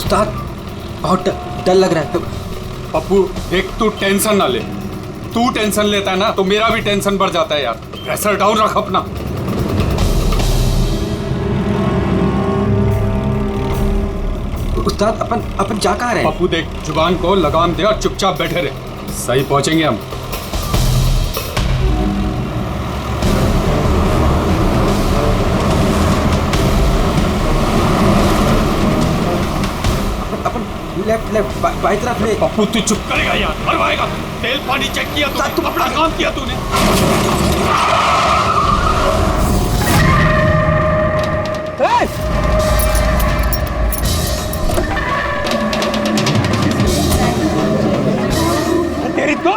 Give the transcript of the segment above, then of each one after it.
उस्ताद बहुत डर लग रहा है। पप्पू देख, तू टेंशन ना ले। तू टेंशन लेता है ना तो मेरा भी टेंशन बढ़ जाता है यार। प्रेशर डाउन रख अपना। उस्ताद अपन जा कहाँ रहे हैं? पप्पू देख, जुबान को लगाम दे और चुपचाप बैठे रहे। सही पहुंचेंगे हम। लेफ्ट लेफ्ट बाई तरफ ले। पप्पू तू चुप करेगा यार, मरवाएगा। तेल पानी चेक किया तू, अपना काम किया तूने। तेरी तो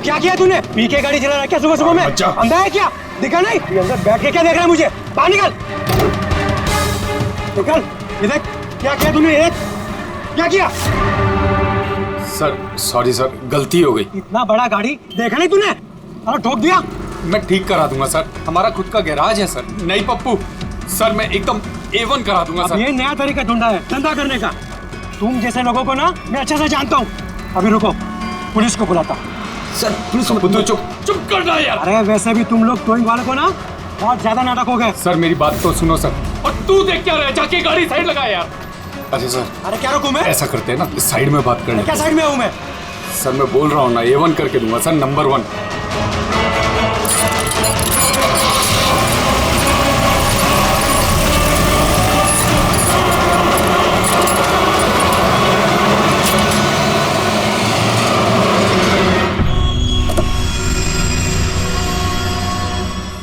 क्या किया तूने? पी के गाड़ी चला रहा क्या सुबह सुबह में? अंधा है क्या? दिखा नहीं? अंदर बैठ के क्या देख रहा है मुझे? बाहर निकल, निकल। ये देख क्या किया तूने? ये देख क्या किया? सर सॉरी सर, गलती हो गई। इतना बड़ा गाड़ी देखा नहीं तूने? और ठोक दिया। मैं ठीक करा दूंगा सर, हमारा खुद का गैराज है सर। नहीं पप्पू सर, मैं एकदम A1 करा दूंगा सर। ये नया तरीका ढूंढा है धंधा करने का। तुम जैसे लोगों को ना मैं अच्छे से जानता हूँ। अभी रुको, पुलिस को बुलाता हूँ। सर पुलिस को तू चुप करना यार। अरे वैसे भी तुम लोग टोइंग वाले को ना बहुत ज्यादा नाटक हो गए। सर मेरी बात तो सुनो सर। और तू देख क्या रहे, जाके गाड़ी साइड लगा यार। अरे सर, अरे क्या रुकूं मैं? ऐसा करते हैं ना, साइड में बात करने। क्या साइड में हूँ मैं? सर मैं बोल रहा हूँ ना, A1 करके दूंगा सर, नंबर 1।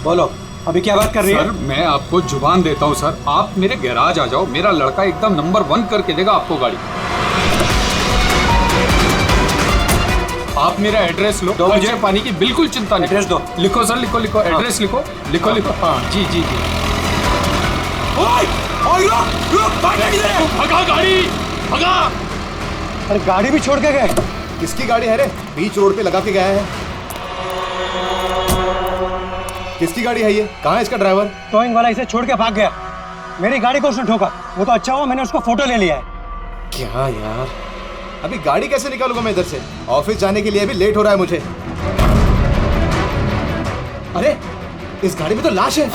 बोलो अभी क्या बात कर रही है? सर मैं आपको जुबान देता हूँ सर, आप मेरे गैराज आ जाओ, मेरा लड़का एकदम नंबर 1 करके देगा आपको गाड़ी। आप मेरा एड्रेस लो, मुझे पानी की बिल्कुल चिंता नहीं। एड्रेस दो। लिखो सर, लिखो लिखो, एड्रेस लिखो लिखो लिखो। हाँ जी जी जी। भगा गाड़ी, भगा। अरे गाड़ी भी छोड़ के गए। किसकी गाड़ी है रे? बीच रोड पे लगा के गया है। किसकी गाड़ी है ये? कहाँ है इसका ड्राइवर? टोइंग वाला इसे छोड़ के भाग गया। मेरी गाड़ी को उसने ठोका। वो तो अच्छा हुआ मैंने उसको फोटो ले लिया है। क्या यार, अभी गाड़ी कैसे निकालूंगा मैं इधर से? ऑफिस जाने के लिए भी लेट हो रहा है मुझे। अरे इस गाड़ी में तो लाश है।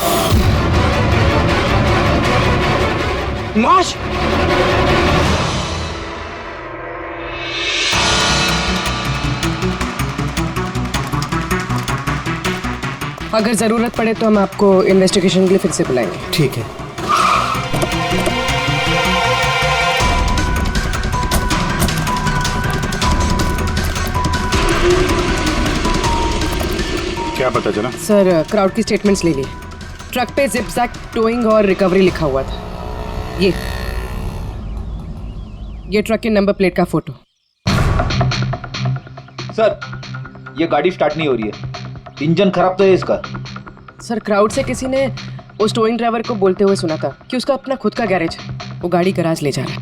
लाश? अगर जरूरत पड़े तो हम आपको इन्वेस्टिगेशन के लिए फिर से बुलाएंगे। ठीक है। क्या पता चला? सर क्राउड की स्टेटमेंट्स ले लिए। ट्रक पे जिप-जैक टोइंग और रिकवरी लिखा हुआ था। ये ट्रक के नंबर प्लेट का फोटो। सर ये गाड़ी स्टार्ट नहीं हो रही है, इंजन खराब तो है इसका। सर क्राउड से किसी ने उस टोइंग ड्राइवर को बोलते हुए सुना था कि उसका अपना खुद का गैरेज है, वो गाड़ी गैराज ले जा रहा है।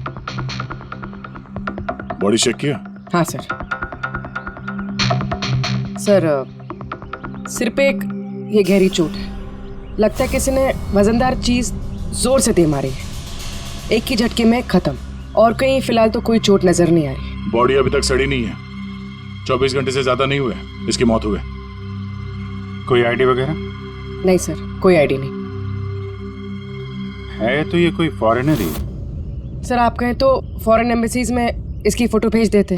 बॉडी चेक किया? हाँ सर। सर सिर पे एक ये गहरी चोट है, लगता है किसी ने वजनदार चीज जोर से दे मारी है। एक ही झटके में खत्म, और कहीं फिलहाल तो कोई चोट नजर नहीं आ रही। बॉडी अभी तक सड़ी नहीं है, 24 घंटे से ज्यादा नहीं हुए इसकी मौत हुए। कोई आईडी वगैरह? नहीं सर, कोई आईडी नहीं है। तो ये कोई फॉरेनर ही? सर आप कहें तो फॉरेन एम्बेसीज में इसकी फोटो भेज देते,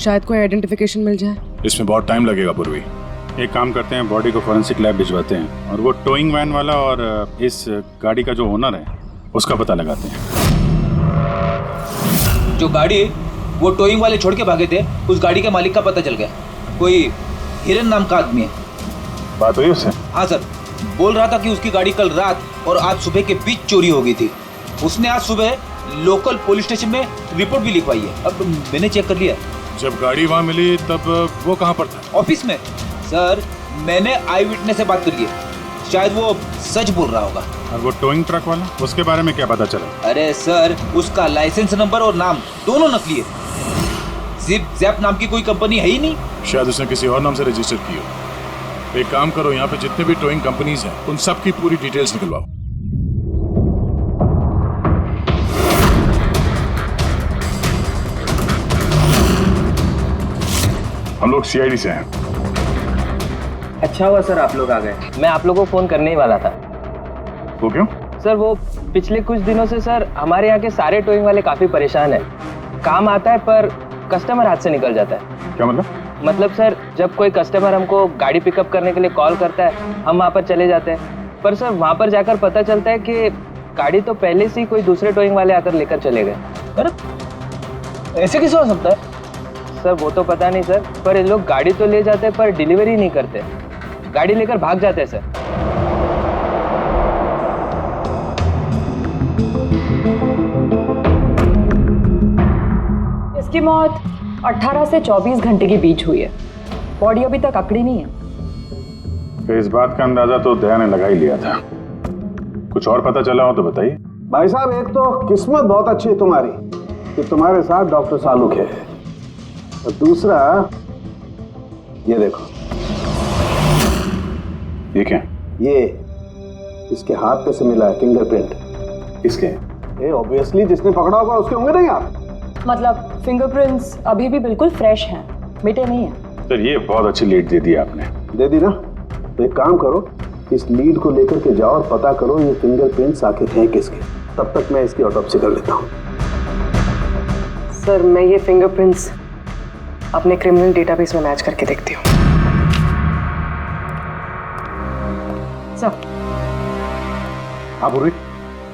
शायद कोई आइडेंटिफिकेशन मिल जाए। इसमें बहुत टाइम लगेगा पूर्वी। एक काम करते हैं, बॉडी को फॉरेंसिक लैब भिजवाते हैं और वो टोइंग वैन वाला और इस गाड़ी का जो ओनर है उसका पता लगाते हैं। जो गाड़ी वो टोइंग वाले छोड़ के भागे थे, उस गाड़ी के मालिक का पता चल गया। कोई हिरन नाम का आदमी है। बात हुई उससे? हाँ सर, बोल रहा था कि उसकी गाड़ी कल रात और आज सुबह के बीच चोरी हो गई थी। उसने आज सुबह लोकल पुलिस स्टेशन में रिपोर्ट भी लिखवाई है। अब मैंने चेक कर लिया। जब गाड़ी वहाँ मिली तब वो कहाँ पर था? ऑफिस में। सर मैंने आई विटनेस से बात करी है, शायद वो सच बोल रहा होगा। और वो टोइंग ट्रक वाला, उसके बारे में क्या पता चला? अरे सर उसका लाइसेंस नंबर और नाम दोनों नकली है। जिप जैप नाम की कोई कंपनी है ही नहीं। शायद उसने किसी और नाम से रजिस्टर की हो। एक काम करो, यहाँ पे जितने भी टोइंग कंपनीज हैं उन सब की पूरी डिटेल्स निकलवाओ। हम लोग सीआईडी से हैं। अच्छा हुआ सर आप लोग आ गए। मैं आप लोगों को फोन करने ही वाला था। वो क्यों? सर वो पिछले कुछ दिनों से सर हमारे यहाँ के सारे टोइंग वाले काफी परेशान हैं। काम आता है पर कस्टमर हाथ से निकल जाता है। क्या मतलब? मतलब सर जब कोई कस्टमर हमको गाड़ी पिकअप करने के लिए कॉल करता है हम वहाँ पर चले जाते हैं, पर सर वहाँ पर जाकर पता चलता है कि गाड़ी तो पहले से ही कोई दूसरे टोइंग वाले आकर लेकर चले गए। अरे ऐसे कैसे हो सकता है? सर वो तो पता नहीं सर, पर ये लोग गाड़ी तो ले जाते हैं पर डिलीवरी नहीं करते, गाड़ी लेकर भाग जाते हैं सर। इसकी मौत 18 से 24 घंटे के बीच हुई है। बॉडी अभी तक अकड़ी नहीं है। तो इस बात का अंदाजा तो दया ने लगा ही लिया था। कुछ और पता चला हो तो बताइए। भाई साहब, एक तो किस्मत बहुत अच्छी है तुम्हारी कि तुम्हारे साथ डॉक्टर सालुक है, और दूसरा ये देखो। ये क्या? ये इसके हाथ पे से मिला है फिंगरप्रिंट। किसके? ये ऑब्वियसली जिसने पकड़ा होगा उसके होंगे नहीं आप? मतलब फिंगरप्रिंट्स अभी भी बिल्कुल फ्रेश हैं, मिटे नहीं हैं। सर ये बहुत अच्छी लीड दे दी आपने। दे दी ना? तो एक काम करो, इस लीड को लेकर के जाओ और पता करो ये फिंगरप्रिंट्स आखिर हैं किसके। तब तक मैं इसकी ऑटोप्सी कर लेता हूँ। सर मैं ये फिंगरप्रिंट्स अपने क्रिमिनल डेटाबेस में मैच करके देखती हूँ। सर हाँ पूर्वी।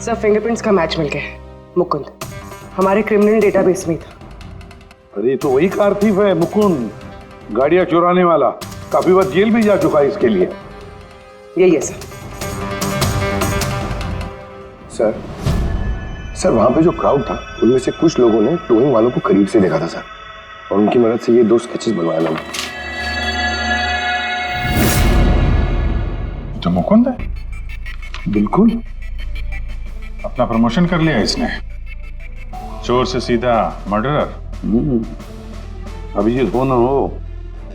सर फिंगरप्रिंट्स का मैच मिल गया। मुकुंद हमारे क्रिमिनल डेटाबेस में था। अरे तो वही कार थीफ है मुकुंद, गाड़ियां चुराने वाला। काफी बार जेल भी जा चुका है इसके लिए। यही है सर। सर वहां पे जो क्राउड था उनमें से कुछ लोगों ने टोइंग वालों को करीब से देखा था सर, और उनकी मदद से ये 2 स्केचेस बनवाया मैंने। तो मुकुंद है? बिल्कुल। अपना प्रमोशन कर लिया इसने, चोर से सीधा मर्डरर। अभी ये हो ना हो,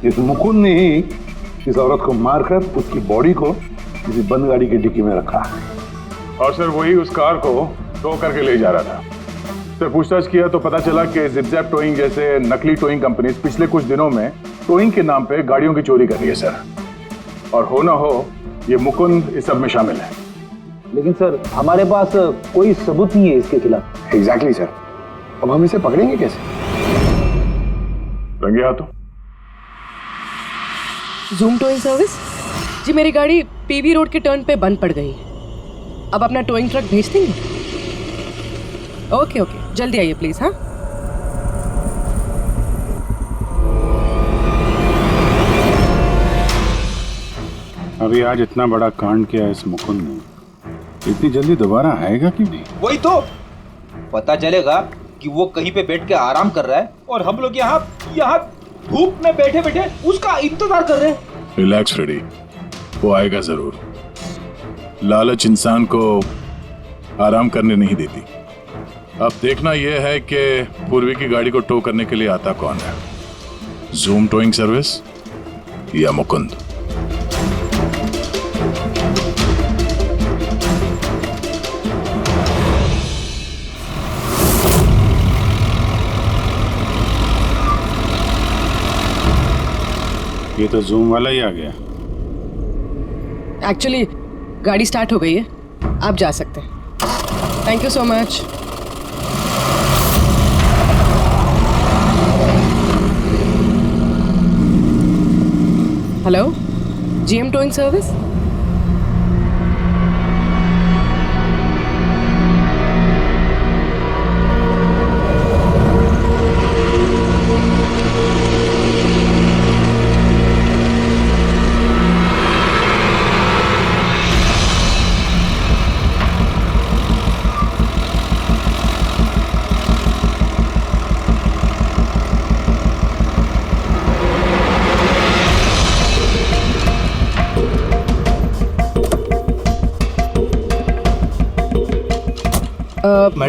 इस मुकुंद ने ही इस औरत को मारकर उसकी बॉडी को किसी बंद गाड़ी की डिक्की में रखा। और सर वही उस कार को टो करके ले जा रहा था। सर पूछताछ किया तो पता चला कि जिप-जैप टोइंग जैसे नकली टोइंग कंपनीज पिछले कुछ दिनों में टोइंग के नाम पे गाड़ियों की चोरी कर रही है सर। और हो ना हो ये मुकुंद इस सब में शामिल है। लेकिन सर हमारे पास कोई सबूत नहीं है इसके खिलाफ। एग्जैक्टली सर, अब हम इसे पकड़ेंगे कैसे? रंगे हाथों। जूम टोइंग सर्विस जी, मेरी गाड़ी पीवी रोड के टर्न पे बंद पड़ गई। अब अपना टोइंग ट्रक भेज देंगे? ओके ओके, जल्दी आइए प्लीज। हाँ अभी आज इतना बड़ा कांड किया इस मुकुंद ने, इतनी जल्दी दोबारा आएगा कि नहीं? वही तो पता चलेगा कि वो कहीं पे बैठ के आराम कर रहा है और हम लोग यहाँ धूप में बैठे बैठे उसका इंतजार कर रहे हैं। रिलैक्स फ्रेडी, वो आएगा जरूर। लालच इंसान को आराम करने नहीं देती। अब देखना यह है कि पूर्वी की गाड़ी को टो करने के लिए आता कौन है, जूम टोइंग सर्विस या मुकुंद। ये तो जूम वाला ही आ गया। एक्चुअली गाड़ी स्टार्ट हो गई है, आप जा सकते हैं। Thank you so much. Hello, GM towing service.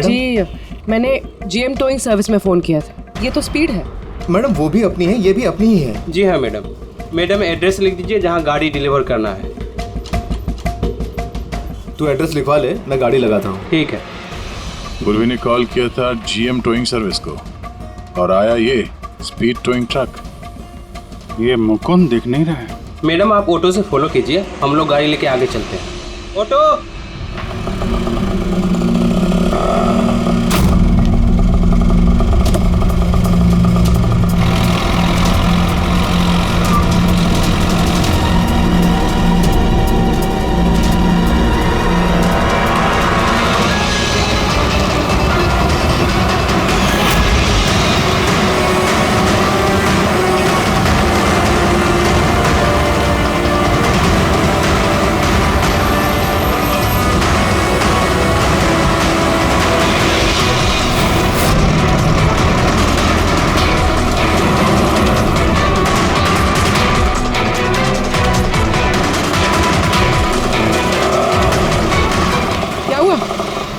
जी मैंने जीएम टोइंग सर्विस में फ़ोन किया था। ये तो स्पीड है। मैडम वो भी अपनी है, ये भी अपनी ही है। जी हाँ मैडम एड्रेस लिख दीजिए जहाँ गाड़ी डिलीवर करना है। तू एड्रेस लिखवा ले, मैं गाड़ी लगाता हूँ। ठीक है। पूर्वी ने कॉल किया था जीएम टोइंग सर्विस को और आया ये स्पीड टोइंग ट्रक। ये मुकुंद दिख नहीं रहा है। मैडम आप ऑटो से फॉलो कीजिए, हम लोग गाड़ी लेके आगे चलते हैं। ऑटो।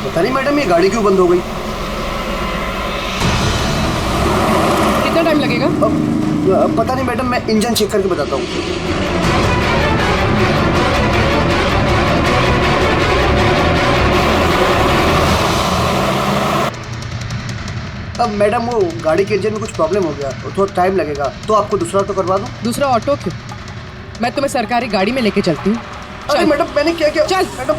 पता नहीं मैडम ये गाड़ी क्यों बंद हो गई। कितना टाइम लगेगा? पता नहीं मैडम, मैं इंजन चेक करके बताता हूँ। अब मैडम वो गाड़ी के इंजन में कुछ प्रॉब्लम हो गया, तो थोड़ा टाइम लगेगा, तो आपको दूसरा ऑटो करवा दूँ? दूसरा ऑटो क्यों? मैं तुम्हें सरकारी गाड़ी में लेके चलती हूँ। अरे मैडम मैंने क्या किया? चल मैडम।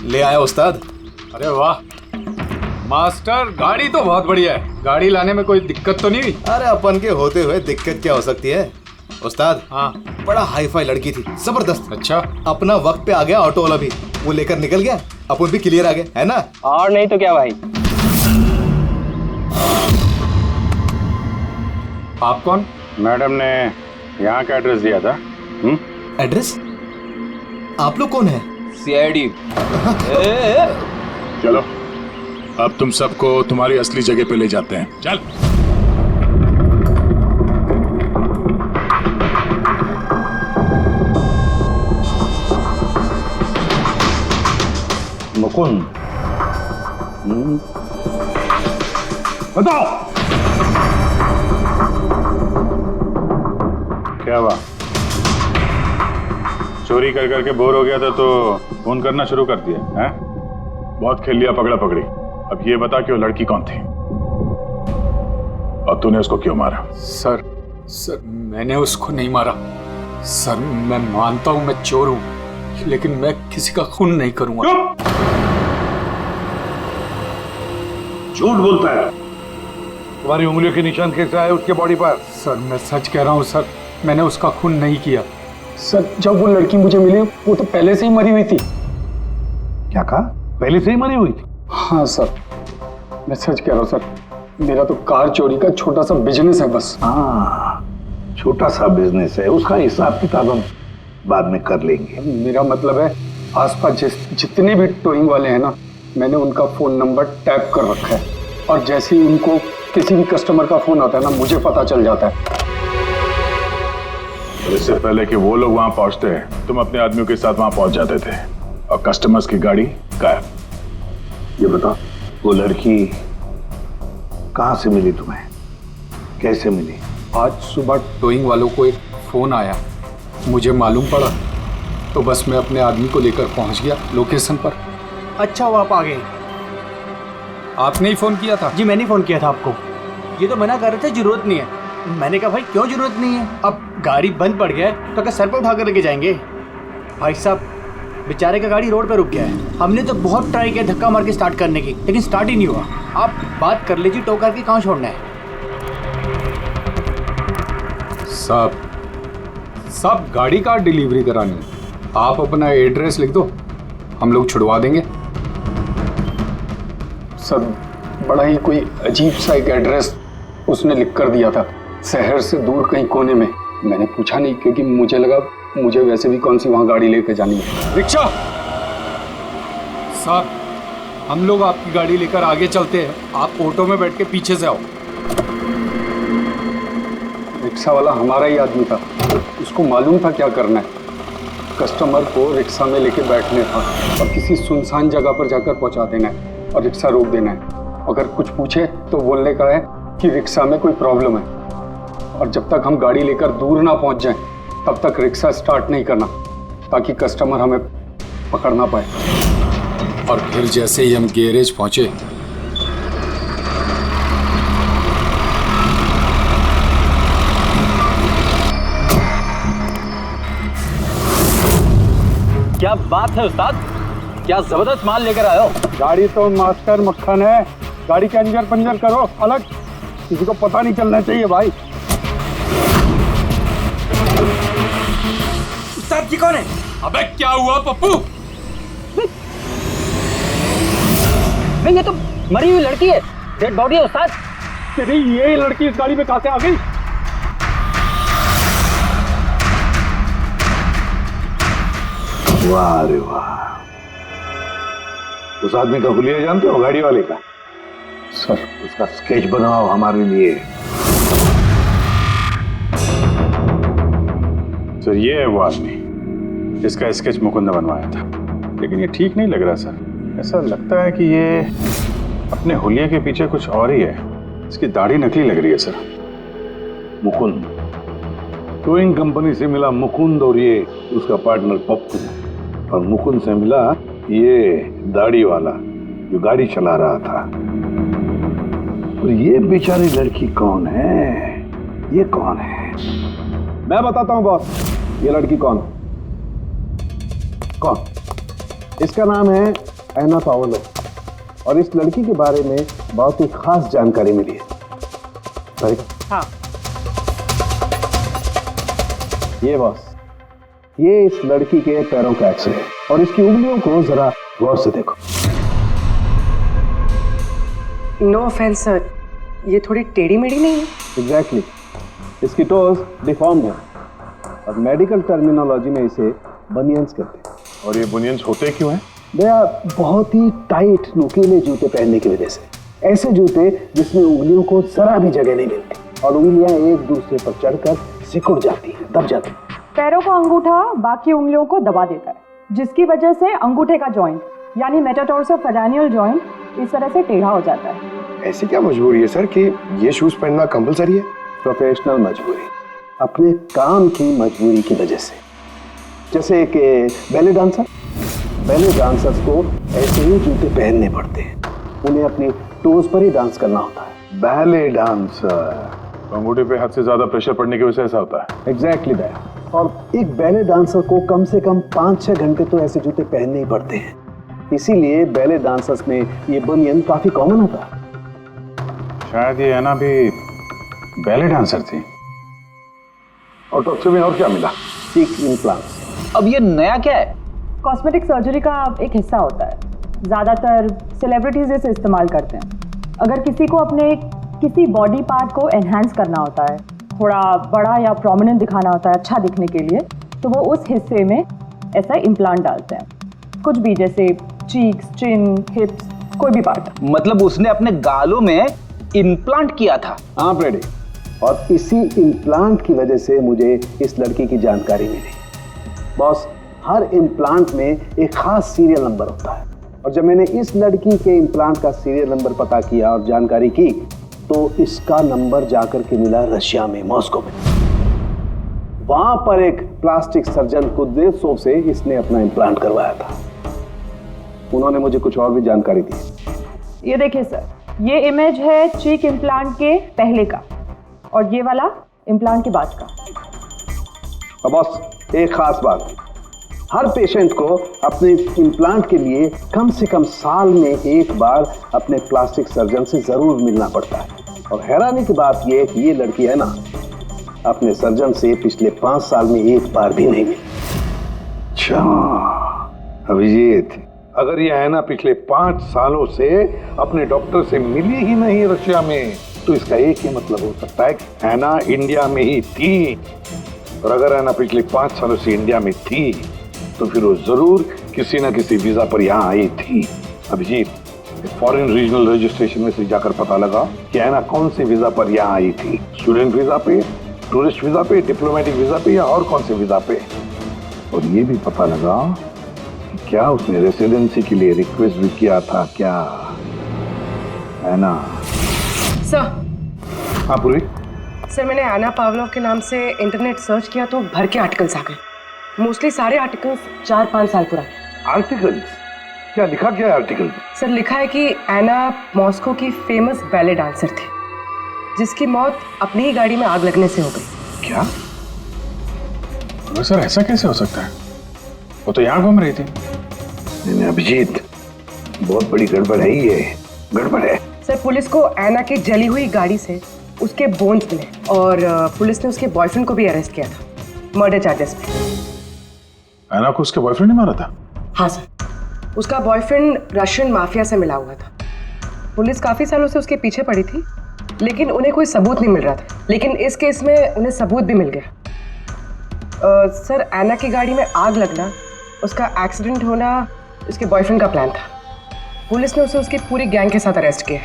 ले आया उस्ताद। अरे वाह मास्टर, गाड़ी तो बहुत बढ़िया है। गाड़ी लाने में कोई दिक्कत तो नहीं हुई? अरे अपन के होते हुए दिक्कत क्या हो सकती है उस्ताद। हाँ, बड़ा हाई फाई लड़की थी, जबरदस्त। अच्छा, अपना वक्त पे आ गया ऑटो वाला भी, वो लेकर निकल गया, अपन भी क्लियर आ गए, है ना? और नहीं तो क्या भाई। आप कौन? मैडम ने यहाँ का एड्रेस दिया था। एड्रेस? आप लोग कौन है? सीआईडी। चलो अब तुम सबको तुम्हारी असली जगह पे ले जाते हैं। चल। मुकुंद, बताओ क्या हुआ? चोरी कर करके बोर हो गया था तो फोन करना शुरू कर दिया है? बहुत खेल लिया पकड़ा पकड़ी। अब ये बता कि वो लड़की कौन थी और तूने उसको क्यों मारा? सर मैंने उसको नहीं मारा। सर मैं मानता हूं मैं चोर हूं, लेकिन मैं किसी का खून नहीं करूंगा। झूठ बोलता है। तुम्हारी उंगलियों के निशान कैसे आए उसके बॉडी पर? सर मैं सच कह रहा हूं सर, मैंने उसका खून नहीं किया। सर जब वो लड़की मुझे मिली वो तो पहले से ही मरी हुई थी। क्या कहा? पहले से ही मरी हुई थी? हाँ सर, मैं सच कह रहा हूँ सर, मेरा तो कार चोरी का छोटा सा बिजनेस है बस। हाँ, छोटा सा बिजनेस है, उसका हिसाब किताब हम बाद में कर लेंगे। मेरा मतलब है आसपास जितने भी टोइंग वाले हैं ना, मैंने उनका फोन नंबर टैप कर रखा है, और जैसे ही उनको किसी भी कस्टमर का फोन आता है ना, मुझे पता चल जाता है। इससे पहले कि वो लोग वहां पहुंचते तुम अपने आदमियों के साथ वहां पहुंच जाते थे और कस्टमर्स की गाड़ी गायब। ये बता, वो लड़की कहाँ से मिली तुम्हें? कैसे मिली? आज सुबह टोइंग वालों को एक फोन आया, मुझे मालूम पड़ा, तो बस मैं अपने आदमी को लेकर पहुंच गया लोकेशन पर। अच्छा, वो आप आ गए? आपने ही फोन किया था? जी मैंने फोन किया था आपको। ये तो मना कर रहे थे जरूरत नहीं है। मैंने कहा भाई क्यों जरूरत नहीं है, अब गाड़ी बंद पड़ गया है तो क्या सर पर उठा कर लेके जाएंगे? भाई साहब बेचारे का गाड़ी रोड पे रुक गया है, हमने तो बहुत ट्राई किया धक्का मार के स्टार्ट करने की, लेकिन स्टार्ट ही नहीं हुआ। आप बात कर लीजिए, टो करके कहाँ छोड़ना है? सब गाड़ी का डिलीवरी करानी है। आप अपना एड्रेस लिख दो, हम लोग छुड़वा देंगे। सर बड़ा ही कोई अजीब सा एक एड्रेस उसने लिख कर दिया था, शहर से दूर कहीं कोने में। मैंने पूछा नहीं क्योंकि मुझे लगा मुझे वैसे भी कौन सी वहां गाड़ी लेकर जानी है। रिक्शा साहब, हम लोग आपकी गाड़ी लेकर आगे चलते हैं, आप ऑटो में बैठ के पीछे से आओ। रिक्शा वाला हमारा ही आदमी था, उसको मालूम था क्या करना है। कस्टमर को रिक्शा में लेके बैठने था और किसी सुनसान जगह पर जाकर पहुंचा देना है और रिक्शा रोक देना है। अगर कुछ पूछे तो बोलने का है कि रिक्शा में कोई प्रॉब्लम है, और जब तक हम गाड़ी लेकर दूर ना पहुंच जाएं, तब तक रिक्शा स्टार्ट नहीं करना, ताकि कस्टमर हमें पकड़ ना पाए। और फिर जैसे ही हम गैरेज पहुंचे, क्या बात है उस्ताद, क्या जबरदस्त माल लेकर आए हो। गाड़ी तो मास्टर मक्खन है, गाड़ी के अंजर पंजर करो अलग, किसी को पता नहीं चलना चाहिए भाई। उस्ताद जी कौन है? अबे क्या हुआ पप्पू? ये तो मरी हुई लड़की है, डेड बॉडी है उस्ताद। तेरी ये लड़की इस गाड़ी में कहां से आ गई? वाह रे वाह, उस आदमी का हुलिया जानते हो, गाड़ी वाले का? सर उसका स्केच बनाओ हमारे लिए। सर ये है वो आदमी, इसका स्केच मुकुंद ने बनवाया था, लेकिन ये ठीक नहीं लग रहा सर। ऐसा लगता है कि ये अपने हुलिया के पीछे कुछ और ही है। इसकी दाढ़ी नकली लग रही है सर। मुकुंद, टोइंग कंपनी से मिला मुकुंद और ये उसका पार्टनर पप्पू, और मुकुंद से मिला ये दाढ़ी वाला जो गाड़ी चला रहा था। और ये बेचारी लड़की कौन है? ये कौन है? मैं बताता हूं बॉस, ये लड़की कौन है। कौन? इसका नाम है एना पाओलो, और इस लड़की के बारे में बहुत ही खास जानकारी मिली है। हाँ। ये बॉस, ये इस लड़की के पैरों का एक्सरे है, और इसकी उंगलियों को जरा गौर से देखो। नो ऑफेंस सर, ये थोड़ी टेढ़ी मेढ़ी नहीं है? एग्जैक्टली, इसकी टोज डिफॉर्म्ड है, और मेडिकल टर्मिनोलॉजी में इसे बनियंस कहते हैं। और ये बुनियंस होते क्यों हैं? भैया बहुत ही टाइट नुकीले जूते पहनने की वजह से, ऐसे जूते जिसमें उंगलियों को जरा भी जगह नहीं मिलती और उंगलियां एक दूसरे पर चढ़कर सिकुड़ जाती हैं, दब जाती हैं। पैरों का अंगूठा बाकी उंगलियों को दबा देता है, जिसकी वजह से अंगूठे का जॉइंट यानी मेटाटार्सोफेरेनियल जॉइंट इस तरह से टेढ़ा हो जाता है। ऐसी क्या मजबूरी है सर कि ये शूज पहनना कंपलसरी है? प्रोफेशनल मजबूरी, अपने काम की मजबूरी की वजह से। जैसे एक बैले डांसर, बैले डांसर्स को ऐसे ही जूते पहनने पड़ते हैं, उन्हें अपनी टोज पर ही डांस करना होता है। बैले डांसर, अंगूठे पे हद से ज्यादा प्रेशर पड़ने की वजह से ऐसा होता है। एग्जैक्टली भैया, और एक बैले डांसर को कम से कम 5-6 घंटे तो ऐसे जूते पहनने ही पड़ते हैं, इसीलिए बैले डांसर्स में ये बनियन काफी कॉमन होता है। शायद ये एना भी बैले डांसर थी। और टॉक्सी में और क्या मिला? चीक इम्प्लांट्स। अब ये नया क्या है? कॉस्मेटिक सर्जरी का एक हिस्सा होता है, ज़्यादातर सेलिब्रिटीज इसे इस्तेमाल करते हैं। अगर किसी को अपने किसी बॉडी पार्ट को एनहांस करना होता है, थोड़ा बड़ा या प्रोमिनेंट दिखाना होता है अच्छा दिखने के लिए, तो वो उस हिस्से में ऐसा इम्प्लांट डालते हैं, कुछ भी, जैसे चीक्स, चिन, हिप्स, कोई भी पार्ट। मतलब उसने अपने गालों में इम्प्लांट किया था? हाँ प्रेडी, और इसी इम्प्लांट की वजह से मुझे इस लड़की की जानकारी मिली। बॉस, हर इम्प्लांट में एक खास सीरियल नंबर होता है, और जब मैंने इस लड़की के इम्प्लांट का सीरियल नंबर पता किया और जानकारी की, तो इसका नंबर जाकर के मिला रशिया में, मॉस्को में। वहां पर एक प्लास्टिक सर्जन कुद्रेसोव से इसने अपना इम्प्लांट करवाया था। उन्होंने मुझे कुछ और भी जानकारी दी। ये देखिए सर, ये इमेज है चीक इम्प्लांट के पहले का, और ये वाला इम्प्लांट के बाद का। अब बॉस, एक खास बात, हर पेशेंट को अपने इम्प्लांट के लिए कम से कम साल में एक बार अपने प्लास्टिक सर्जन से जरूर मिलना पड़ता है। और हैरानी की बात यह है कि ये लड़की है ना, अपने सर्जन से पिछले 5 साल में एक बार भी नहीं मिली। अच्छा अभिजीत, अगर ये है ना पिछले 5 सालों से अपने डॉक्टर से मिली ही नहीं रशिया में, तो इसका एक ही मतलब हो सकता है कि हैना इंडिया में ही थी। और अगर हैना पिछले 5 सालों से इंडिया में थी, तो फिर वो जरूर किसी ना किसी वीजा पर यहाँ आई थी। अभिजीत, फॉरेन रीजनल रजिस्ट्रेशन में से जाकर पता लगा कि हैना कौन से वीजा पर यहाँ आई थी, स्टूडेंट वीजा पे, टूरिस्ट वीजा पे, डिप्लोमेटिक वीजा पे, या और कौन से वीजा पे। और ये भी पता लगा कि क्या उसने रेसिडेंसी के लिए रिक्वेस्ट भी किया था क्या, है ना? सर, हाँ पूर्वी। सर मैंने एना पावलोव के नाम से इंटरनेट सर्च किया तो भर के आर्टिकल्स आ गए। मोस्टली सारे आर्टिकल्स 4-5 साल पुराने। आर्टिकल्स? क्या लिखा क्या है आर्टिकल? सर लिखा है कि एना मॉस्को की फेमस बैले डांसर थी जिसकी मौत अपनी ही गाड़ी में आग लगने से हो गई। क्या? सर ऐसा कैसे हो सकता है? वो तो यहाँ घूम रही थी। नहीं अभिजीत, बहुत बड़ी गड़बड़ है ये, गड़बड़ है। सर पुलिस को एना की जली हुई गाड़ी से उसके बोन्स मिले और पुलिस ने उसके बॉयफ्रेंड को भी अरेस्ट किया था मर्डर चार्जेस पे। एना को उसके बॉयफ्रेंड ने मारा था? हाँ सर, उसका बॉयफ्रेंड रशियन माफिया से मिला हुआ था। पुलिस काफी सालों से उसके पीछे पड़ी थी लेकिन उन्हें कोई सबूत नहीं मिल रहा था, लेकिन इस केस में उन्हें सबूत भी मिल गया। सर एना की गाड़ी में आग लगना, उसका एक्सीडेंट होना उसके बॉयफ्रेंड का प्लान था। पुलिस ने उसे उसकी पूरी गैंग के साथ अरेस्ट किया।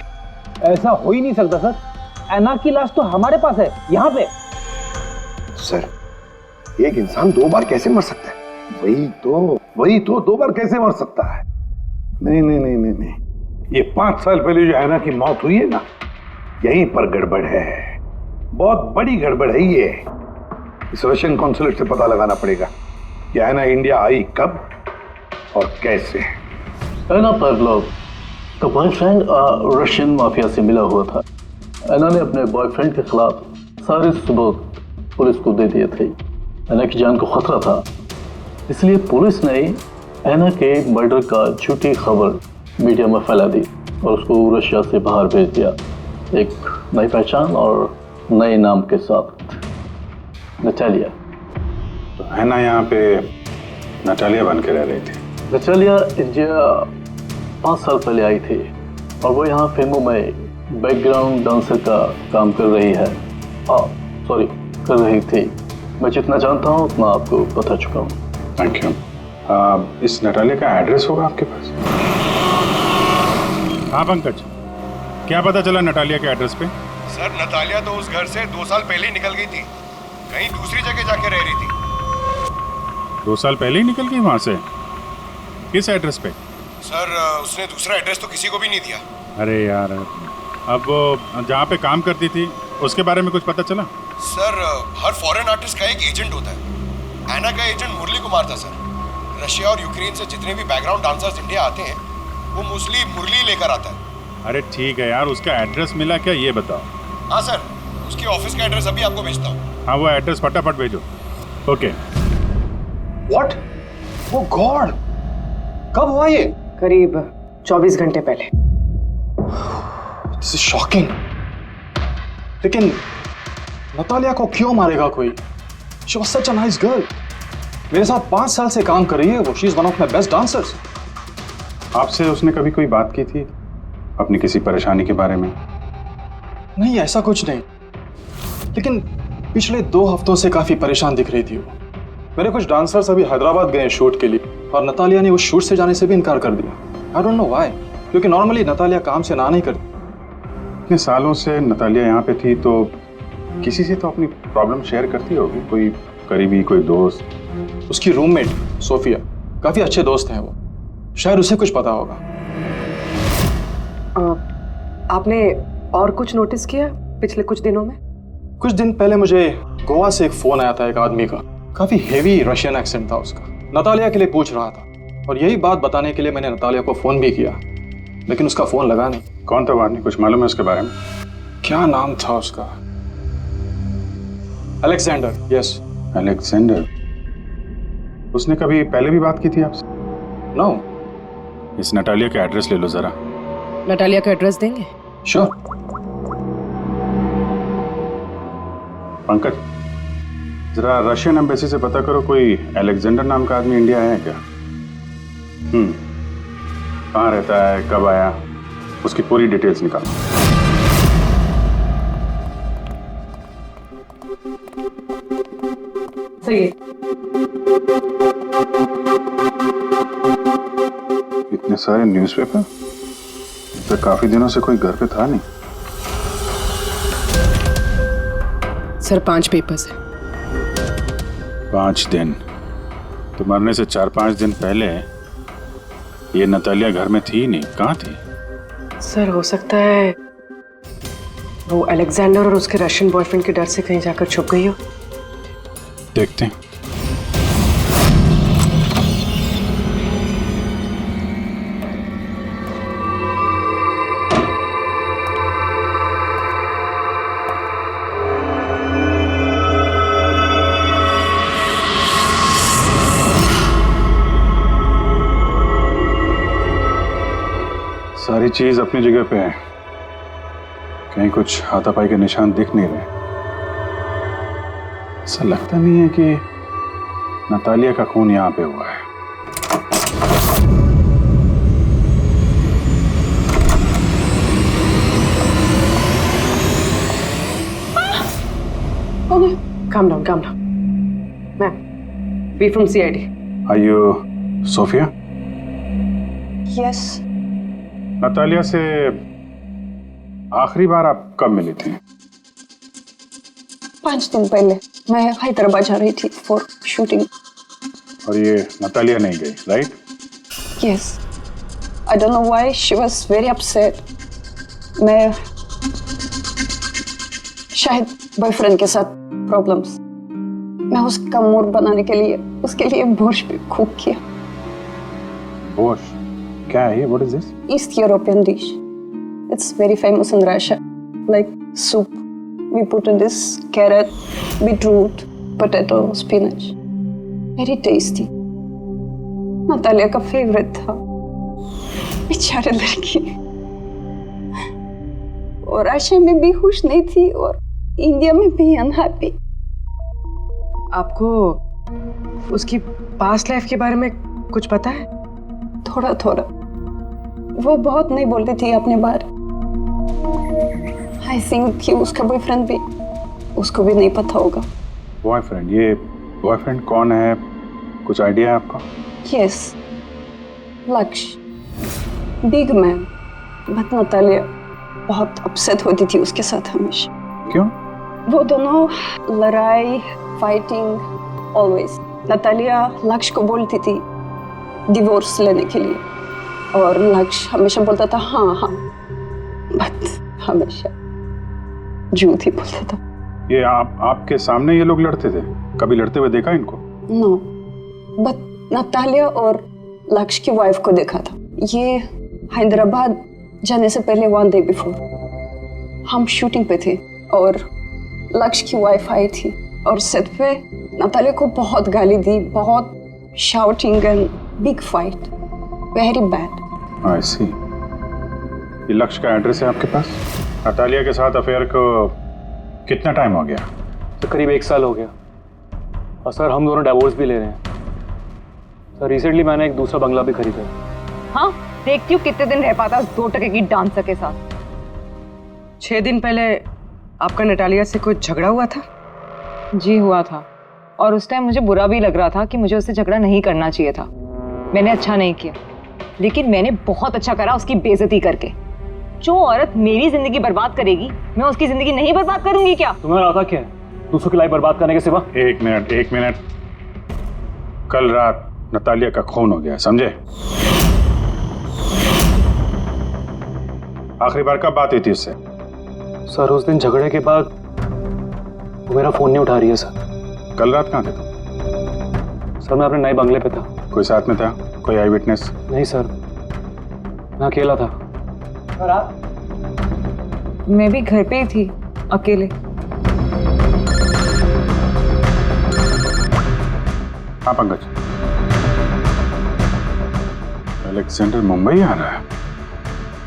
ऐसा हो ही नहीं सकता सर, एना की लाश तो हमारे पास है यहाँ पे। सर एक इंसान 2 बार कैसे मर सकता है? वही तो 2 बार कैसे मर सकता है? नहीं, ये 5 साल पहले जो एना की मौत हुई है ना, यहीं पर गड़बड़ है, बहुत बड़ी गड़बड़ है ये। इस रशियन कॉन्सुलेट से पता लगाना पड़ेगा कि एना इंडिया आई कब और कैसे। एना पावलोव का बॉयफ्रेंड रशियन माफिया से मिला हुआ था। एना ने अपने बॉयफ्रेंड के खिलाफ सारे सबूत पुलिस को दे दिए थे। एना की जान को खतरा था, इसलिए पुलिस ने एना के मर्डर का झूठी खबर मीडिया में फैला दी और उसको रशिया से बाहर भेज दिया, एक नई पहचान और नए नाम के साथ, नटालिया। तो एना यहाँ पे नटालिया बन के रह रही थी। नटालिया इंडिया 5 साल पहले आई थी और वो यहाँ फिल्मों में बैकग्राउंड डांसर का काम कर रही है। कर रही थी। मैं जितना जानता हूँ उतना आपको बता चुका हूँ। Thank you. इस नटालिया का एड्रेस होगा आपके पास? हाँ पंकज, क्या पता चला नटालिया के एड्रेस पे? सर नतालिया तो उस घर से 2 साल पहले ही निकल गई थी, कहीं दूसरी जगह जाके रह रही थी। 2 साल पहले ही निकल गई वहां से? किस एड्रेस पे? सर उसने दूसरा एड्रेस तो किसी को भी नहीं दिया। अरे यार, अब वो जहाँ पे काम करती थी उसके बारे में कुछ पता चला? सर हर फॉरेन आर्टिस्ट का एक एजेंट होता है। एना का एजेंट मुरली कुमार था सर। रशिया और यूक्रेन से जितने भी बैकग्राउंड डांसर्स इंडिया आते हैं वो मोस्टली मुरली लेकर आता है। अरे ठीक है यार, उसका एड्रेस मिला क्या ये बताओ? हाँ सर, उसकी ऑफिस का एड्रेस अभी आपको भेजता हूँ। हाँ वो एड्रेस फटाफट भेजो। ओके। व्हाट? ओह गॉड, कब हुआ ये? करीब 24 घंटे पहले। This is shocking. लेकिन नतालिया को क्यों मारेगा कोई? She was such a nice girl. मेरे साथ 5 साल से काम कर रही है वो। She is one of my best dancers. आपसे उसने कभी कोई बात की थी अपनी किसी परेशानी के बारे में? नहीं, ऐसा कुछ नहीं, लेकिन पिछले 2 हफ्तों से काफी परेशान दिख रही थी वो। मेरे कुछ डांसर्स अभी हैदराबाद गए शूट के लिए और नतालिया ने उस शूट से जाने से भी इनकार कर दिया। आई डोंट नो व्हाई, क्योंकि नॉर्मली नतालिया काम से ना नहीं करती। इतने सालों से नतालिया यहाँ पे थी तो किसी से तो अपनी प्रॉब्लम शेयर करती होगी, कोई करीबी, कोई दोस्त। उसकी रूममेट सोफिया, काफी अच्छे दोस्त हैं वो, शायद उसे कुछ पता होगा। आपने और कुछ नोटिस किया पिछले कुछ दिनों में? कुछ दिन पहले मुझे गोवा से एक फोन आया था एक आदमी का, काफी हेवी रशियन एक्सेंट था उसका। नतालिया के लिए पूछ रहा था और यही बात बताने के लिए मैंने नतालिया को फोन भी किया, लेकिन उसका फोन लगा नहीं। कौन था वो आदमी, कुछ मालूम है उसके बारे में? क्या नाम था उसका? अलेक्जेंडर। Yes, Alexander. उसने कभी पहले भी बात की थी आपसे? नो। इस नटालिया का एड्रेस ले लो जरा। नटालिया का एड्रेस देंगे? श्योर। पंकज, जरा रशियन एम्बेसी से पता करो कोई अलेक्जेंडर नाम का आदमी इंडिया आया है क्या? कहाँ रहता है, कब आया, उसकी पूरी डिटेल्स निकालो। सही है। इतने सारे न्यूज़पेपर, तो काफी दिनों से कोई घर पे था नहीं। सर 5 पेपर्स हैं। 5 दिन? तो मरने से 4-5 दिन पहले ये नतालिया घर में थी नहीं, कहाँ थी? सर हो सकता है वो अलेक्जेंडर और उसके रशियन बॉयफ्रेंड के डर से कहीं जाकर छुप गई हो? देखते हैं। सारी चीज अपनी जगह पे है, कहीं कुछ हाथापाई के निशान दिख नहीं रहे। ऐसा लगता नहीं है कि नतालिया का खून यहाँ पे हुआ है। Calm down, calm down. Ma'am, we from CID. Are you Sophia? Yes. Natalia से आखिरी बार आप कब मिली थी? 5 दिन पहले मैं हैदराबाद जा रही थी फॉर शूटिंग। और ये नतालिया नहीं गई, right? Yes. I don't know why she was very upset. मैं शायद बॉयफ्रेंड के साथ प्रॉब्लम्स। मैं उसका मूड बनाने के लिए उसके लिए बोर्श भी कुक किया। बोर्श? क्या है ये? What is this? East European dish. It's very famous in Russia. Like soup. We put in this carrot, beetroot, potato, spinach. Very tasty. Natalia का फेवरेट था। बेचारे लड़की। और रशिया में भी खुश नहीं थी और इंडिया में भी अनहैप्पी। आपको उसकी पास्ट लाइफ के बारे में कुछ पता है? थोड़ा थोड़ा। वो बहुत नहीं बोलती थी अपने बारे। आई थिंक कि उसका बॉयफ्रेंड भी उसको भी नहीं पता होगा। बॉयफ्रेंड? ये बॉयफ्रेंड कौन है? कुछ आइडिया है आपका? यस, लक्ष्य, बिग मैन। बट नतालिया बहुत अपसेट होती थी उसके साथ हमेशा। क्यों? वो दोनों लड़ाई, फाइटिंग, ऑलवेज। नतालिया लक्ष्य को बोलती थी डिवोर्स लेने के लिए और लक्ष्य हमेशा बोलता था हाँ हाँ, बट हमेशा झूठ ही बोलता था। ये आपके सामने ये लोग लड़ते थे? कभी लड़ते हुए देखा इनको? नो, बट नतालिया और लक्ष्य की वाइफ को देखा था। ये हैदराबाद जाने से पहले 1 डे बिफोर हम शूटिंग पे थे और लक्ष्य की वाइफ आई थी और सेट पे नतालिया को बहुत गाली दी, बहुत shouting and big fight, very bad. I see. ये लक्ष्य का एड्रेस है आपके पास? नतालिया के साथ अफेयर को कितना टाइम हो गया? तो करीब 1 साल हो गया और सर हम दोनों डिवोर्स भी ले रहे हैं। सर रिसेंटली मैंने एक दूसरा बंगला भी खरीदा। हाँ, देखती हूँ कितने दिन रह पाता 2 टके की डांसर के साथ। 6 दिन पहले आपका नतालिया से कुछ झगड़ा हुआ था? जी हुआ था और उस टाइम मुझे बुरा भी लग रहा था कि मुझे उससे झगड़ा नहीं करना चाहिए था। मैंने अच्छा नहीं किया, लेकिन मैंने बहुत अच्छा करा उसकी बेइज्जती करके। जो औरत मेरी जिंदगी बर्बाद करेगी, मैं उसकी जिंदगी नहीं बर्बाद करूंगी क्या? तुम्हारा आता क्या है दूसरों की लाइफ बर्बाद करने के सिवा? एक मिनट। कल रात नतालिया का खून हो गया, समझे? आखिरी बार कब बात हुई थी उससे? सर उस दिन झगड़े के बाद वो मेरा फोन नहीं उठा रही है सर। कल रात कहाँ थे तुम? सर मैं अपने नए बंगले पे था। कोई साथ में था? कोई आई विटनेस? नहीं सर, मैं अकेला था। और आप? मैं भी घर पे ही थी, अकेले। हाँ पंकज, अलेक्जेंडर मुंबई आ रहा है।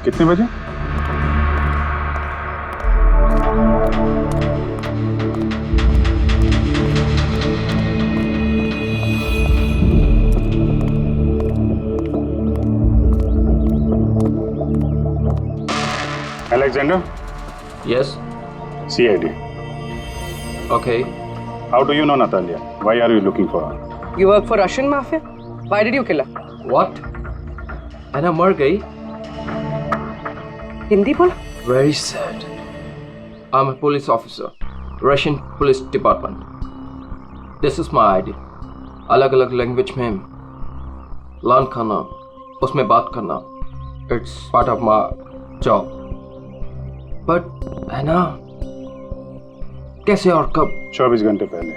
कितने बजे? Alexander? Yes. CID. Okay. How do you know Natalia? Why are you looking for her? You work for Russian mafia? Why did you kill her? What? Anna मर गई? हिंदी बोल? Very sad. I'm a police officer, Russian Police Department. This is my ID. अलग-अलग language में learn करना, उसमें बात करना, it's part of my job. But ऐना कैसे और कब? 24 घंटे पहले।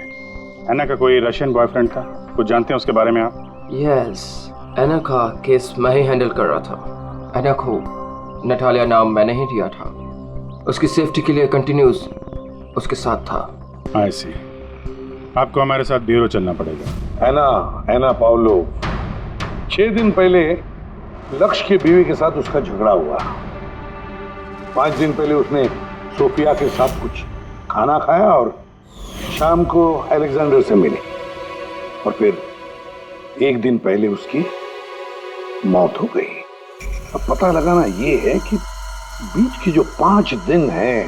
ऐना का कोई रशियन बॉयफ्रेंड था, कुछ जानते हैं उसके बारे में आप? यस, ऐना का केस मैं ही हैंडल कर रहा था। ऐना को नटालिया नाम मैंने ही दिया था। उसकी सेफ्टी के लिए कंटिन्यूस उसके साथ था। आई सी। आपको हमारे साथ ब्यूरो चलना पड़ेगा। ऐना पाउलो, 6 दिन पहले लक्ष्य की बीवी के साथ उसका झगड़ा हुआ। 5 दिन पहले उसने सोफिया के साथ कुछ खाना खाया और शाम को अलेक्जेंडर से मिली, और फिर 1 दिन पहले उसकी मौत हो गई। अब पता लगाना ये है कि बीच की जो 5 दिन है,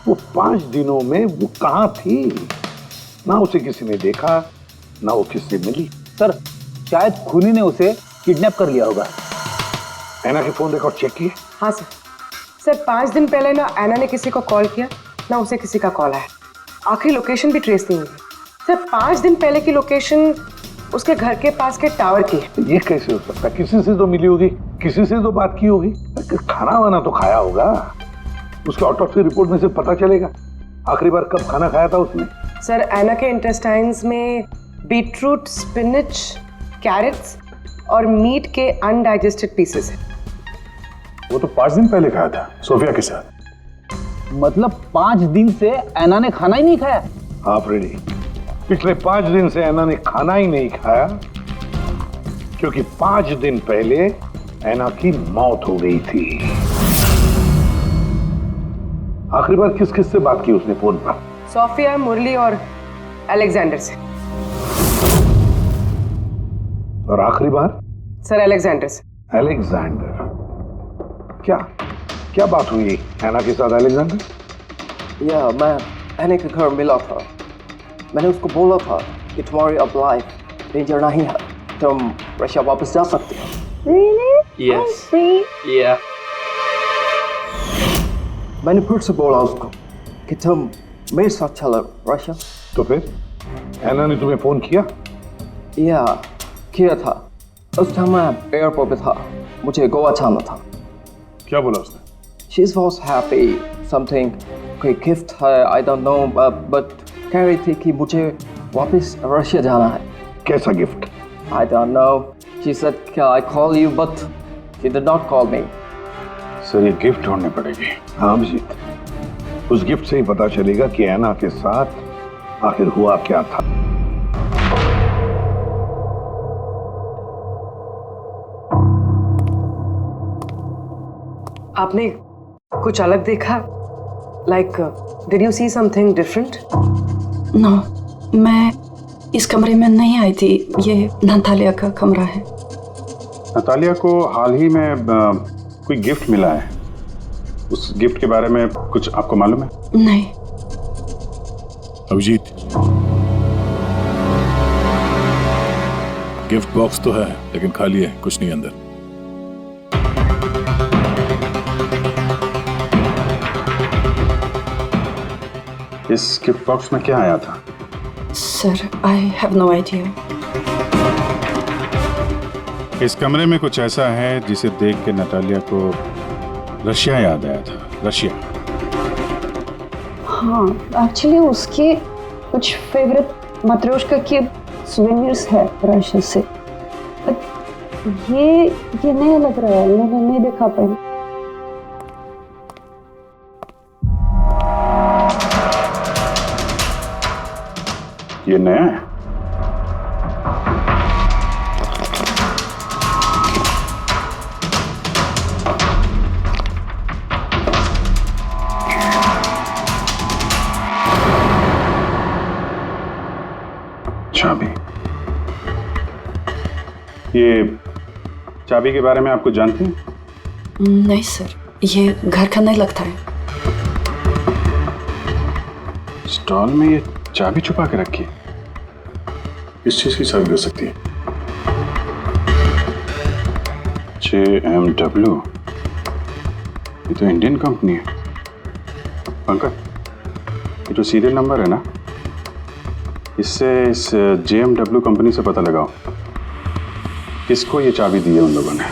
वो 5 दिनों में वो कहाँ थी। ना उसे किसी ने देखा, ना वो किससे मिली। सर, शायद खूनी ने उसे किडनैप कर लिया होगा। ऐना के फोन रिकॉर्ड चेक किए? हाँ सर। सर 5 दिन पहले ना ऐना ने किसी को कॉल किया, ना उसे किसी का कॉल आया। आखिरी लोकेशन भी ट्रेस नहीं हुई। सर 5 दिन पहले की लोकेशन उसके घर के पास के टावर की है। ये कैसे हो सकता है? किसी से तो मिली होगी, किसी से तो बात की होगी, खाना वाना तो खाया होगा। उसके ऑटोप्सी रिपोर्ट में से पता चलेगा आखिरी बार कब खाना खाया था उसने। सर ऐना के इंटेस्टाइन्स में बीटरूट, स्पिनच, कैरेट्स और मीट के अनडाइजेस्टेड पीसेस हैं। वो तो 5 दिन पहले खाया था सोफिया के साथ। मतलब 5 दिन से ऐना ने खाना ही नहीं खाया? हाँ फ्रेडी, पिछले 5 दिन से ऐना ने खाना ही नहीं खाया, क्योंकि 5 दिन पहले ऐना की मौत हो गई थी। आखिरी बार किस किस से बात की उसने फोन पर? सोफिया, मुरली और अलेक्जेंडर से। और आखिरी बार? सर अलेक्जेंडर से। अलेक्जेंडर? क्या बात हुई ऐना के साथ अलेक्जेंडर? या मैं ऐना के घर मिला था। मैंने उसको बोला था कि तुम्हारी अब लाइफ डेंजर नहीं है, तुम रशिया वापस जा सकते हो। Really? Yes. Yeah. मैंने फिर से बोला उसको कि तुम मेरे साथ चलो रशिया। तो फिर ऐना ने तुम्हें फोन किया? या किया था। उस टाइम मैं एयरपोर्ट पे था, मुझे गोवा जाना था। क्या बोला उसने? She was happy, something कोई गिफ्ट है, I don't know, but कह रही थी कि मुझे वापस रशिया जाना है। कैसा gift? I don't know. She said, "Can I call you?" But she did not call me. Sir ये गिफ्ट ढूंढने पड़ेगी। हाँ अभिजीत, उस गिफ्ट से ही पता चलेगा कि ऐना के साथ आखिर हुआ क्या था। आपने कुछ अलग देखा? Like, did you see something different? No, मैं इस कमरे में नहीं आई थी। ये नतालिया का कमरा है। नतालिया को हाल ही में कोई गिफ्ट मिला है। उस गिफ्ट के बारे में कुछ आपको मालूम है? नहीं। अभिजीत, गिफ्ट बॉक्स तो है लेकिन खाली है, कुछ नहीं अंदर। इस गिफ्ट बॉक्स में क्या आया था? Sir, I have no idea. इस कमरे में कुछ ऐसा है जिसे देख के नतालिया को रशिया याद आया था। रशिया? हाँ, एक्चुअली उसके कुछ फेवरेट मात्रोश्का के सुवेनिर्स है रशिया से। ये नया लग रहा है, मैंने नहीं देखा पहले। ये नया है? चाबी। ये चाबी के बारे में आपको जानते हैं? नहीं सर, ये घर का नहीं लगता है। स्टॉल में ये चाबी छुपा के रखी है। किस चीज की चाबी हो सकती है? JMW, ये तो इंडियन कंपनी है। पंकज, ये जो सीरियल नंबर है ना, इससे इस JMW कंपनी से पता लगाओ किसको ये चाबी दी है उन लोगों ने।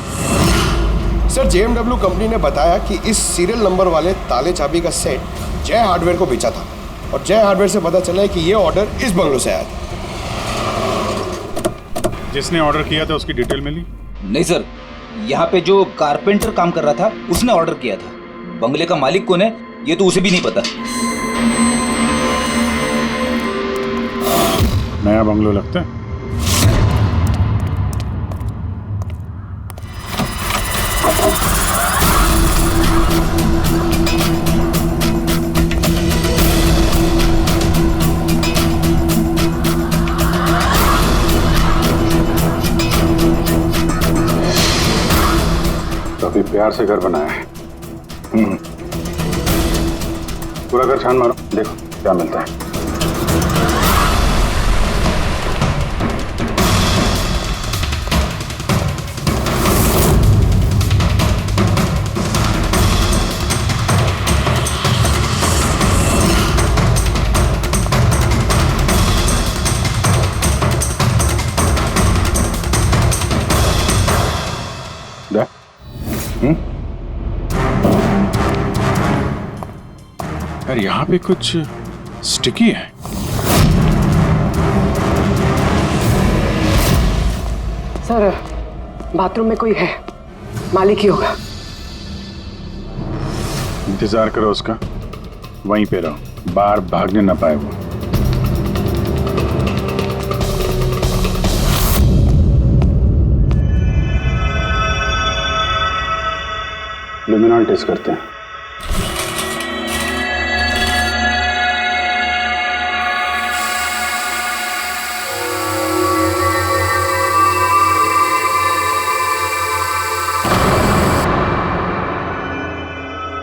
सर JMW कंपनी ने बताया कि इस सीरियल नंबर वाले ताले चाबी का सेट जय हार्डवेयर को बेचा था और जय हार्डवेयर से पता चला है कि ये ऑर्डर इस बंगलों से आया था। जिसने ऑर्डर किया था उसकी डिटेल मिली? नहीं सर, यहाँ पे जो कारपेंटर काम कर रहा था उसने ऑर्डर किया था। बंगले का मालिक कौन है ये तो उसे भी नहीं पता। नया बंगलो लगता है। काफी प्यार से घर बनाया है। पूरा घर छान मारो, देखो क्या मिलता है। यार यहाँ पे कुछ स्टिकी है। सर बाथरूम में कोई है, मालिक ही होगा। इंतजार करो उसका, वहीं पे रहो, बाहर भागने ना पाए वो। लुमिनॉल टेस्ट करते हैं।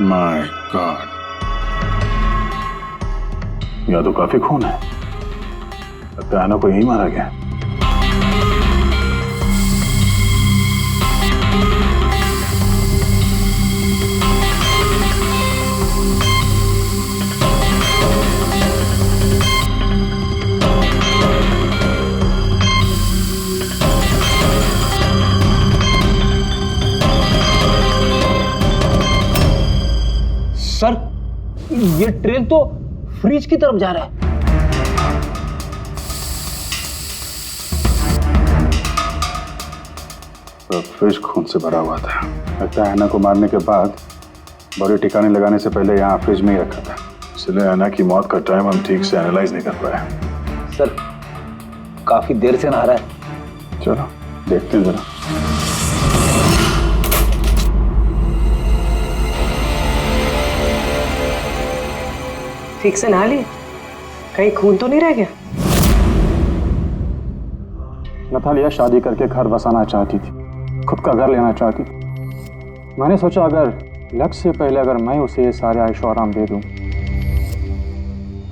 माय गॉड, यह तो काफी खून है। लगता है आना को यही मारा गया। सर ये ट्रेन तो फ्रिज की तरफ जा रहा है। तो फ्रिज खून से भरा हुआ था। लगता है ऐना को मारने के बाद बॉडी ठिकाने लगाने से पहले यहाँ फ्रिज में ही रखा था, इसलिए ऐना की मौत का टाइम हम ठीक से एनालाइज नहीं कर पाए। सर काफी देर से नहा रहा है। चलो देखते हैं जरा। ठीक से नहा लिए? कहीं खून तो नहीं रह गया? नतालिया शादी करके घर बसाना चाहती थी, खुद का घर लेना चाहती थी। मैंने सोचा अगर लक्ष्य से पहले अगर मैं उसे ये सारे आयशो आराम दे दूं,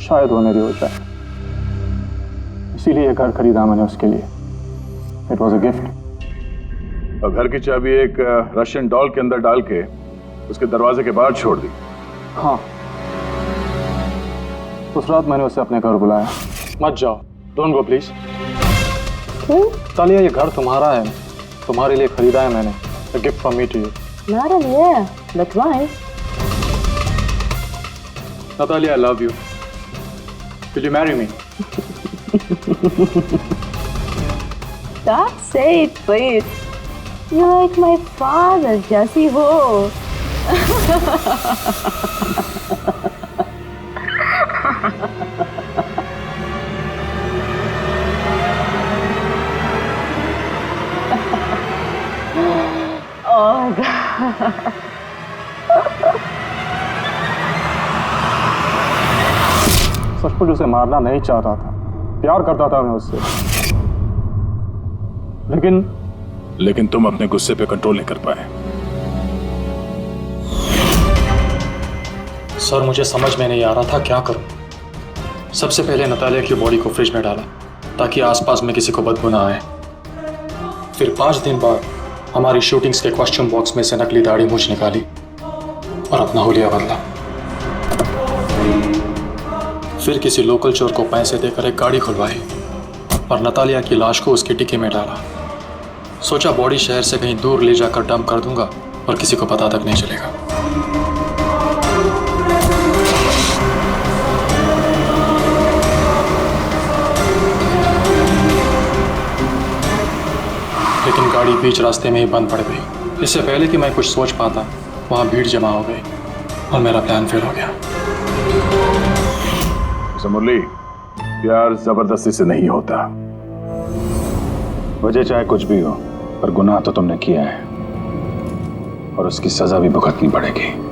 शायद वो मेरी हो जाए। इसीलिए ये घर खरीदा मैंने उसके लिए। It was a gift. और घर की चाबी एक रशियन डॉल के अंदर डाल के उसके दरवाजे के बाहर छोड़ दी। हाँ, उस रात मैंने उसे अपने घर बुलाया। मत जाओ, डोंट गो प्लीज। तालिया ये घर तुम्हारा है, तुम्हारे लिए खरीदा है मैंने। A gift from me to you. Madam, yeah, that's right. Natalia, I love you. Will you marry me? Stop, say it, please. You're like my father, Jesse Ho. Oh God. सचमुच उसे मारना नहीं चाहता था, प्यार करता था मैं उससे, लेकिन तुम अपने गुस्से पे कंट्रोल नहीं कर पाए। सर मुझे समझ में नहीं आ रहा था क्या करूं। सबसे पहले नतालिया की बॉडी को फ्रिज में डाला ताकि आसपास में किसी को बदबू ना आए। फिर 5 दिन बाद हमारी शूटिंग्स के कॉस्ट्यूम बॉक्स में से नकली दाढ़ी मूंछ निकाली और अपना हुलिया बदला। फिर किसी लोकल चोर को पैसे देकर एक गाड़ी खुलवाई और नतालिया की लाश को उसकी डिक्की में डाला। सोचा बॉडी शहर से कहीं दूर ले जाकर डंप कर दूंगा और किसी को पता तक नहीं चलेगा। लेकिन गाड़ी बीच रास्ते में ही बंद पड़ गई। इससे पहले कि मैं कुछ सोच पाता, वहां भीड़ जमा हो गई और मेरा प्लान फेल हो गया। मुरली, प्यार जबरदस्ती से नहीं होता। वजह चाहे कुछ भी हो, पर गुनाह तो तुमने किया है और उसकी सजा भी भुगतनी पड़ेगी।